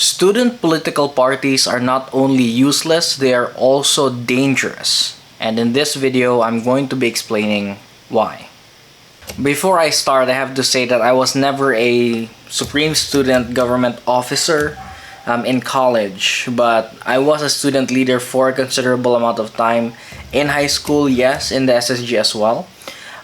Student political parties are not only useless, they are also dangerous. And in this video, I'm going to be explaining why. Before I start, I have to say that I was never a Supreme Student Government Officer in college, but I was a student leader for a considerable amount of time. In high school, yes, in the SSG as well.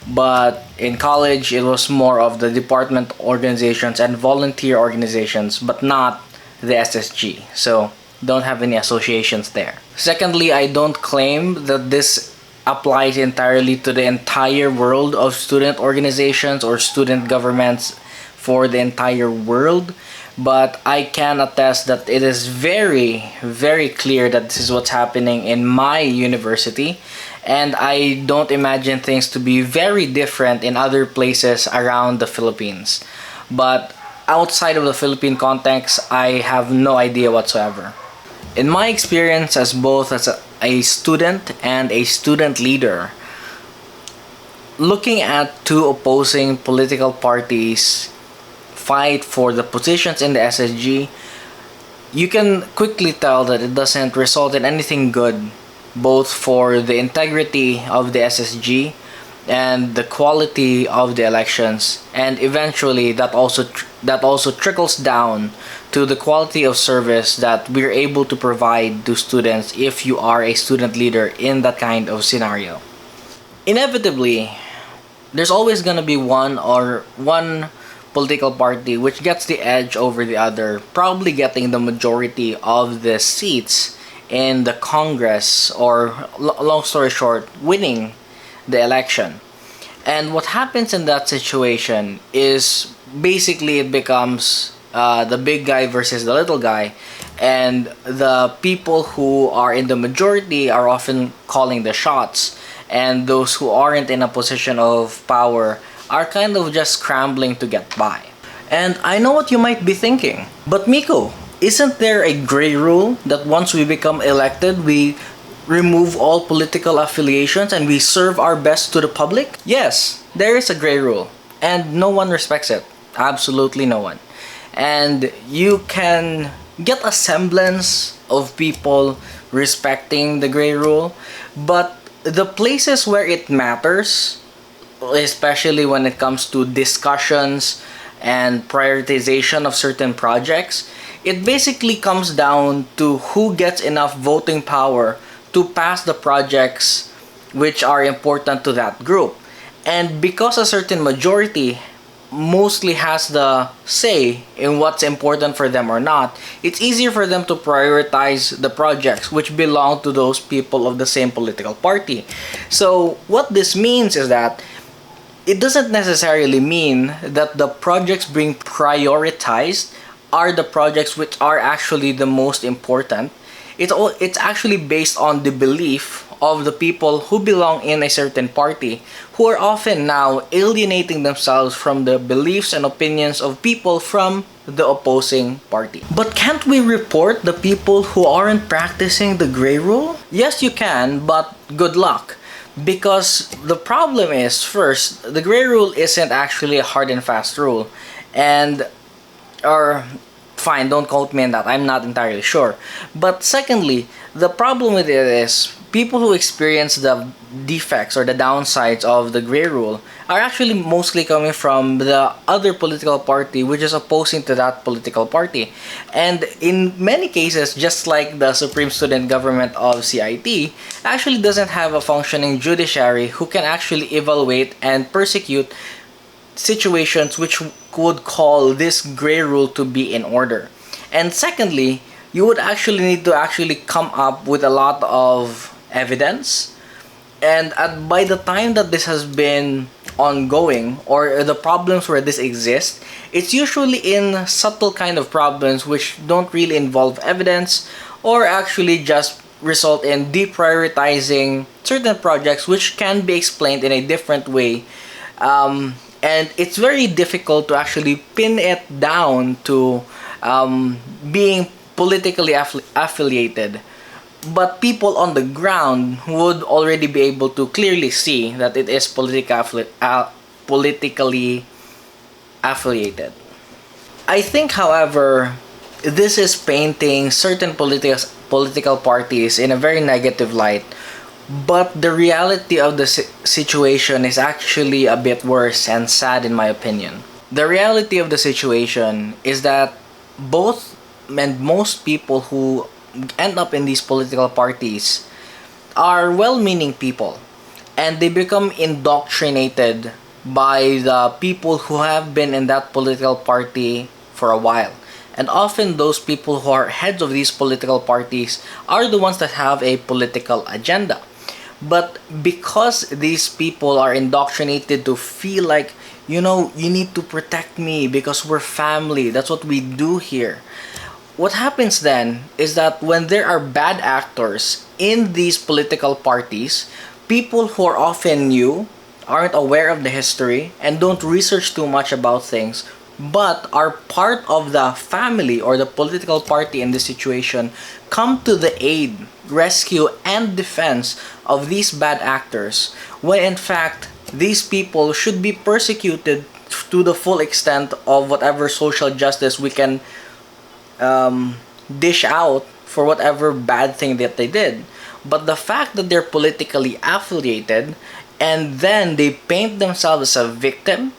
But in college, it was more of the department organizations and volunteer organizations, but not the SSG. So don't have any associations there. Secondly, I don't claim that this applies entirely to the entire world of student organizations or student governments for the entire world, but I can attest that it is very, very clear that this is what's happening in my university, and I don't imagine things to be very different in other places around the Philippines. But outside of the Philippine context, I have no idea whatsoever. In my experience as both as a student and a student leader, looking at two opposing political parties fight for the positions in the SSG, you can quickly tell that it doesn't result in anything good, both for the integrity of the SSG and the quality of the elections, and eventually that also trickles down to the quality of service that we're able to provide to students if you are a student leader in that kind of scenario. Inevitably, there's always going to be one political party which gets the edge over the other, probably getting the majority of the seats in the Congress, or long story short, winning the election. And what happens in that situation is basically it becomes the big guy versus the little guy, and the people who are in the majority are often calling the shots, and those who aren't in a position of power are kind of just scrambling to get by. And I know what you might be thinking, but Miko, isn't there a gray rule that once we become elected, we remove all political affiliations and we serve our best to the public? Yes, there is a gray rule, and no one respects it. Absolutely no one. And you can get a semblance of people respecting the gray rule, but the places where it matters, especially when it comes to discussions and prioritization of certain projects, it basically comes down to who gets enough voting power to pass the projects which are important to that group. And because a certain majority mostly has the say in what's important for them or not, it's easier for them to prioritize the projects which belong to those people of the same political party. So what this means is that it doesn't necessarily mean that the projects being prioritized are the projects which are actually the most important. It's actually based on the belief of the people who belong in a certain party, who are often now alienating themselves from the beliefs and opinions of people from the opposing party. But can't we report the people who aren't practicing the gray rule? Yes, you can, but good luck. Because the problem is, first, the gray rule isn't actually a hard and fast rule. Or fine, don't quote me on that, I'm not entirely sure. But secondly, the problem with it is people who experience the defects or the downsides of the gray rule are actually mostly coming from the other political party which is opposing to that political party. And in many cases, just like the Supreme Student Government of CIT, actually doesn't have a functioning judiciary who can actually evaluate and persecute situations which would call this gray rule to be in order. And secondly, you would actually need to come up with a lot of evidence, and by the time that this has been ongoing, or the problems where this exists, it's usually in subtle kind of problems which don't really involve evidence, or actually just result in deprioritizing certain projects which can be explained in a different way. And it's very difficult to actually pin it down to being politically affiliated. But people on the ground would already be able to clearly see that it is politically affiliated. I think, however, This is painting certain political parties in a very negative light, but the reality of the situation is actually a bit worse and sad, in my opinion. The reality of the situation is that both and most people who end up in these political parties are well-meaning people, and they become indoctrinated by the people who have been in that political party for a while. And often those people who are heads of these political parties are the ones that have a political agenda. But because these people are indoctrinated to feel like, you need to protect me because we're family, that's what we do here. What happens then is that when there are bad actors in these political parties, people who are often new, aren't aware of the history, and don't research too much about things, but are part of the family or the political party in this situation, come to the aid, rescue, and defense of these bad actors, when in fact these people should be persecuted to the full extent of whatever social justice we can dish out for whatever bad thing that they did. But the fact that they're politically affiliated and then they paint themselves as a victim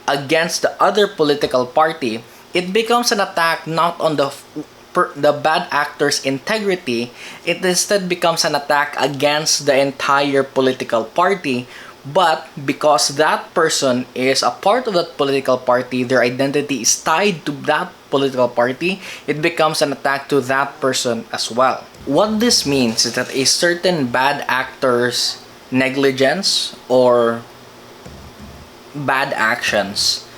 against the other political party, it becomes an attack not on the bad actor's integrity. It instead becomes an attack against the entire political party. But because that person is a part of that political party, their identity is tied to that political party, it becomes an attack to that person as well. What this means is that a certain bad actor's negligence or bad actions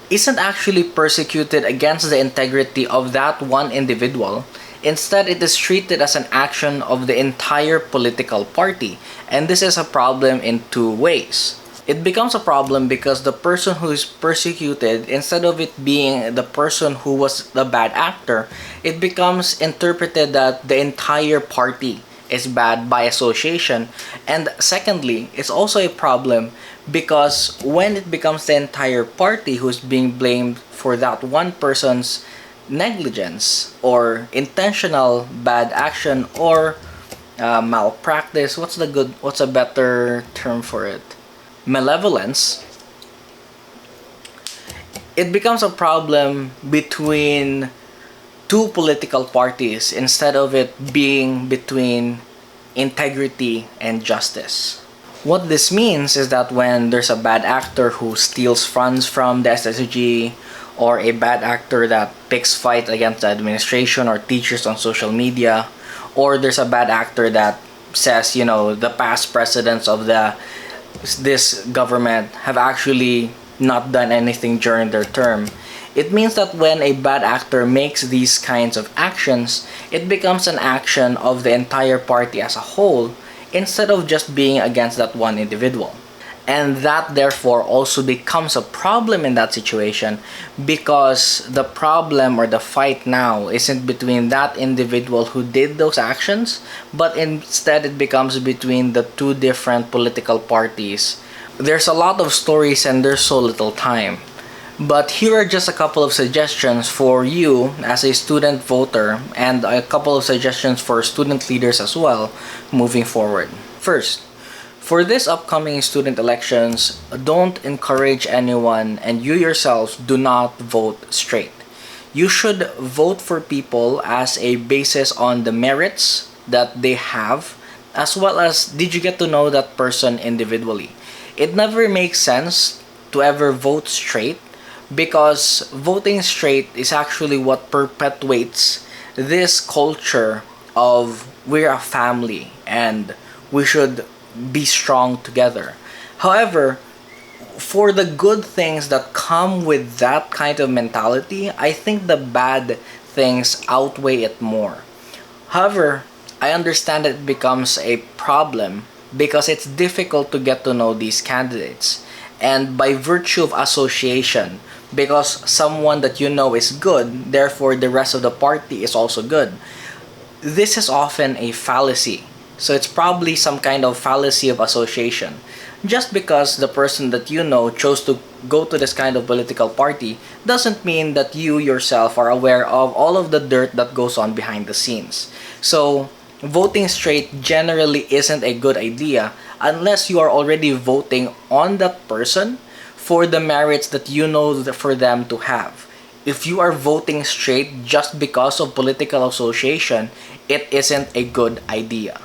isn't actually persecuted against the integrity of that one individual. Instead, it is treated as an action of the entire political party. And this is a problem in two ways. It becomes a problem because the person who is persecuted, instead of it being the person who was the bad actor, it becomes interpreted that the entire party is bad by association. And secondly, it's also a problem because when it becomes the entire party who's being blamed for that one person's negligence or intentional bad action or malpractice, what's a better term for it, malevolence, it becomes a problem between two political parties instead of it being between integrity and justice. What this means is that when there's a bad actor who steals funds from the SSG, or a bad actor that picks fight against the administration or teachers on social media, or there's a bad actor that says, the past presidents of this government have actually not done anything during their term. It means that when a bad actor makes these kinds of actions, it becomes an action of the entire party as a whole instead of just being against that one individual. And that therefore also becomes a problem in that situation because the problem or the fight now isn't between that individual who did those actions, but instead it becomes between the two different political parties. There's a lot of stories and there's so little time. But here are just a couple of suggestions for you as a student voter and a couple of suggestions for student leaders as well moving forward. First, for this upcoming student elections, don't encourage anyone and you yourselves do not vote straight. You should vote for people as a basis on the merits that they have, as well as did you get to know that person individually. It never makes sense to ever vote straight because voting straight is actually what perpetuates this culture of we're a family and we should be strong together. However, for the good things that come with that kind of mentality, I think the bad things outweigh it more. However, I understand that it becomes a problem because it's difficult to get to know these candidates. And by virtue of association, because someone that you know is good, therefore the rest of the party is also good. This is often a fallacy. So it's probably some kind of fallacy of association. Just because the person that you know chose to go to this kind of political party doesn't mean that you yourself are aware of all of the dirt that goes on behind the scenes. So, voting straight generally isn't a good idea unless you are already voting on that person for the merits that you know for them to have. If you are voting straight just because of political association, it isn't a good idea.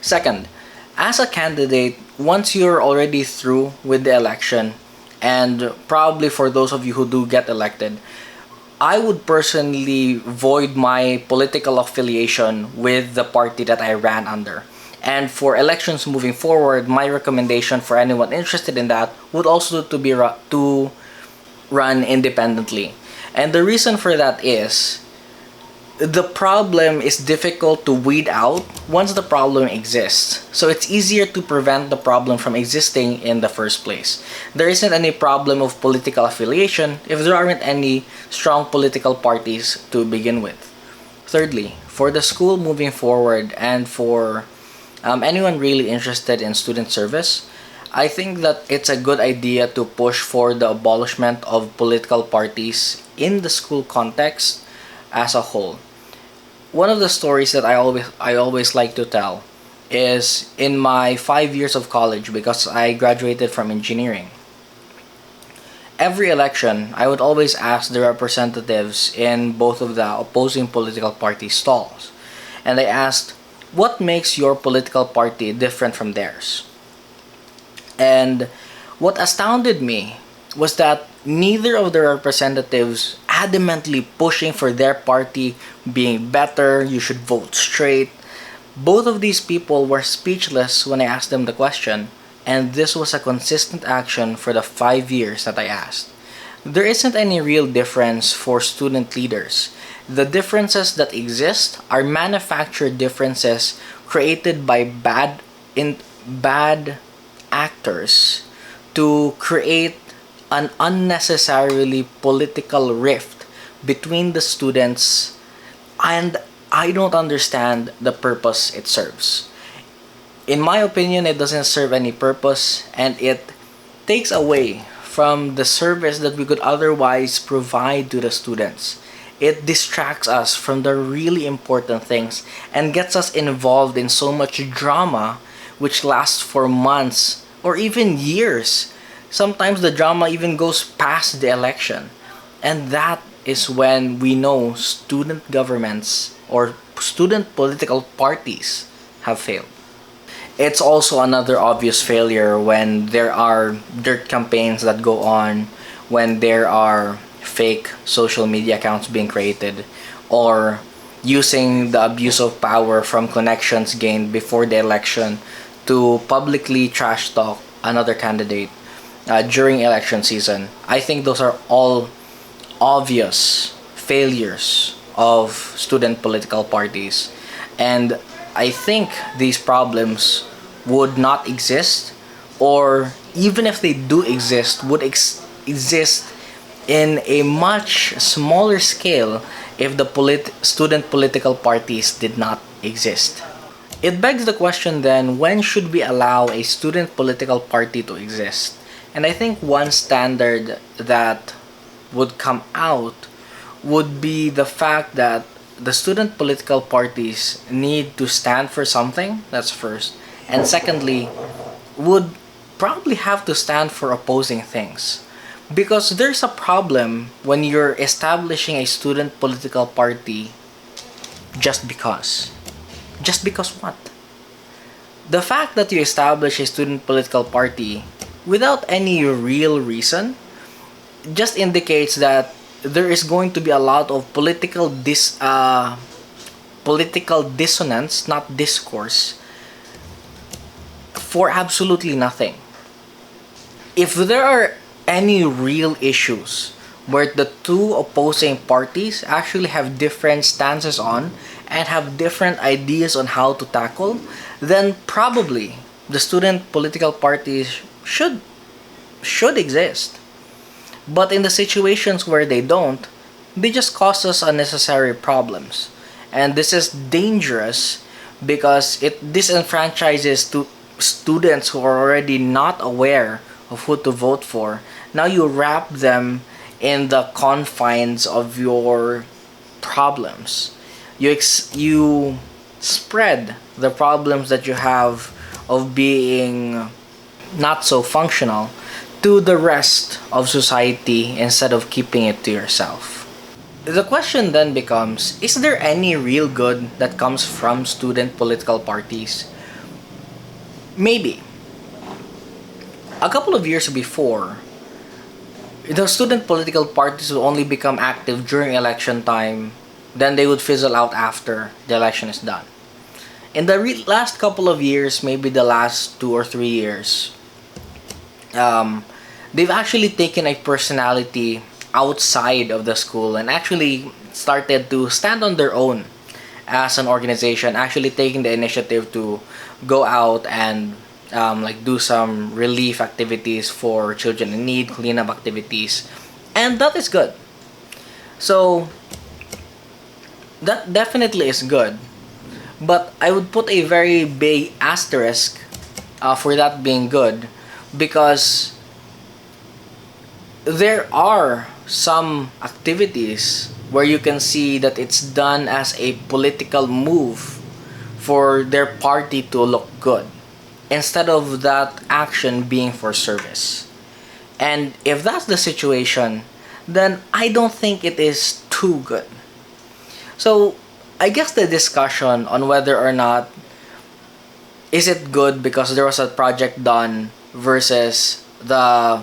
Second, as a candidate, once you're already through with the election, and probably for those of you who do get elected, I would personally void my political affiliation with the party that I ran under. And for elections moving forward, my recommendation for anyone interested in that would also to run independently. And the reason for that is the problem is difficult to weed out once the problem exists. So it's easier to prevent the problem from existing in the first place. There isn't any problem of political affiliation if there aren't any strong political parties to begin with. Thirdly, for the school moving forward and for anyone really interested in student service, I think that it's a good idea to push for the abolishment of political parties in the school context as a whole. One of the stories that I always like to tell is in my 5 years of college, because I graduated from engineering. Every election, I would always ask the representatives in both of the opposing political party stalls, and I asked, "What makes your political party different from theirs?" And what astounded me was that neither of the representatives adamantly pushing for their party being better, you should vote straight. Both of these people were speechless when I asked them the question, and this was a consistent action for the 5 years that I asked. There isn't any real difference for student leaders. The differences that exist are manufactured differences created by bad actors to create an unnecessarily political rift between the students, and I don't understand the purpose it serves. In my opinion, it doesn't serve any purpose, and it takes away from the service that we could otherwise provide to the students. It distracts us from the really important things and gets us involved in so much drama which lasts for months or even years. Sometimes the drama even goes past the election. And that is when we know student governments or student political parties have failed. It's also another obvious failure when there are dirt campaigns that go on, when there are fake social media accounts being created, or using the abuse of power from connections gained before the election to publicly trash talk another candidate during election season. I think those are all obvious failures of student political parties. And I think these problems would not exist, or even if they do exist, would exist in a much smaller scale if the student political parties did not exist. It begs the question then, when should we allow a student political party to exist? And I think one standard that would come out would be the fact that the student political parties need to stand for something, that's first. And secondly, would probably have to stand for opposing things. Because there's a problem when you're establishing a student political party just because. Just because what? The fact that you establish a student political party without any real reason just indicates that there is going to be a lot of political dissonance, not discourse, for absolutely nothing. If there are any real issues where the two opposing parties actually have different stances on and have different ideas on how to tackle, then probably the student political parties should exist. But in the situations where they don't, they just cause us unnecessary problems. And this is dangerous because it disenfranchises to students who are already not aware of who to vote for, now you wrap them in the confines of your problems. You spread the problems that you have of being not so functional to the rest of society instead of keeping it to yourself. The question then becomes, is there any real good that comes from student political parties? Maybe. A couple of years before, the student political parties would only become active during election time, then they would fizzle out after the election is done. In the last couple of years, maybe the last 2 or 3 years, they've actually taken a personality outside of the school and actually started to stand on their own as an organization, actually taking the initiative to go out and like do some relief activities for children in need, cleanup activities, and that is good. So that definitely is good, but I would put a very big asterisk for that being good, because there are some activities where you can see that it's done as a political move for their party to look good, instead of that action being for service. And if that's the situation, then I don't think it is too good. So I guess the discussion on whether or not is it good because there was a project done versus the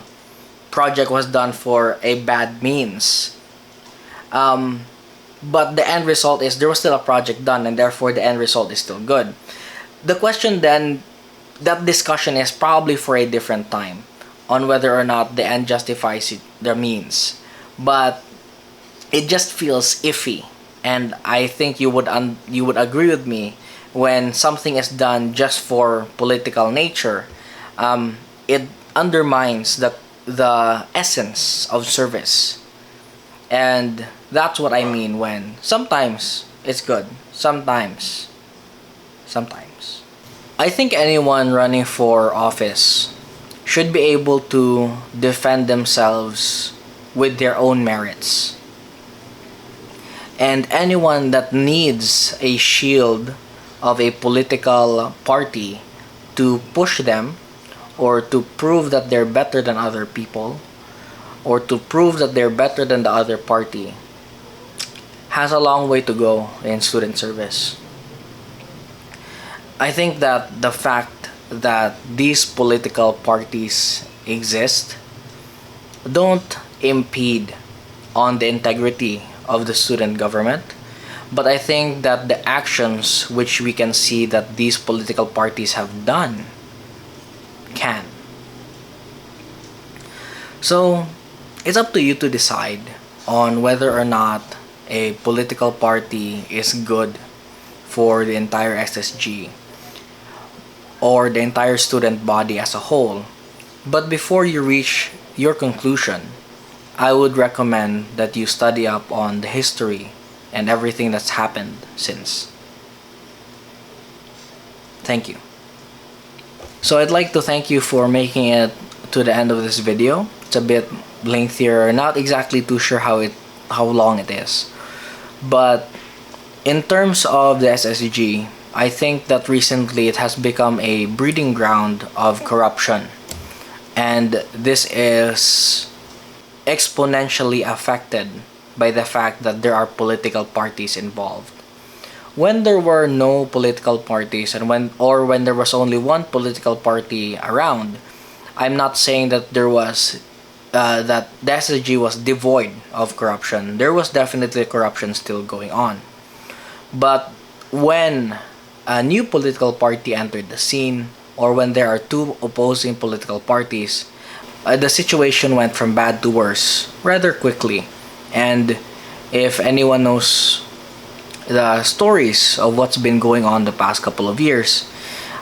project was done for a bad means. But the end result is there was still a project done, and therefore the end result is still good. The question then, that discussion is probably for a different time on whether or not the end justifies the means. But it just feels iffy, and I think you would agree with me when something is done just for political nature. It undermines the essence of service. And that's what I mean when sometimes it's good, sometimes. I think anyone running for office should be able to defend themselves with their own merits. And anyone that needs a shield of a political party to push them, or to prove that they're better than other people, or to prove that they're better than the other party, has a long way to go in student service. I think that the fact that these political parties exist don't impede on the integrity of the student government, but I think that the actions which we can see that these political parties have done can. So it's up to you to decide on whether or not a political party is good for the entire SSG or the entire student body as a whole. But before you reach your conclusion, I would recommend that you study up on the history and everything that's happened since. Thank you. So I'd like to thank you for making it to the end of this video. It's a bit lengthier, not exactly too sure how long it is. But in terms of the SSG, I think that recently it has become a breeding ground of corruption. And this is exponentially affected by the fact that there are political parties involved. When there were no political parties, and when there was only one political party around, I'm not saying that there was that the SSG was devoid of corruption. There was definitely corruption still going on. But when a new political party entered the scene, or when there are two opposing political parties, the situation went from bad to worse rather quickly. And if anyone knows the stories of what's been going on the past couple of years,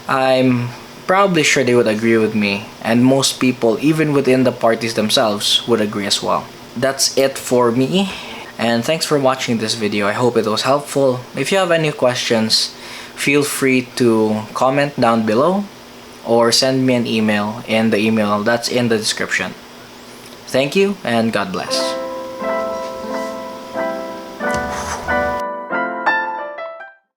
I'm probably sure they would agree with me, and most people, even within the parties themselves, would agree as well. That's it for me, and thanks for watching this video. I hope it was helpful. If you have any questions, feel free to comment down below, or send me an email in the email that's in the description. Thank you and God bless.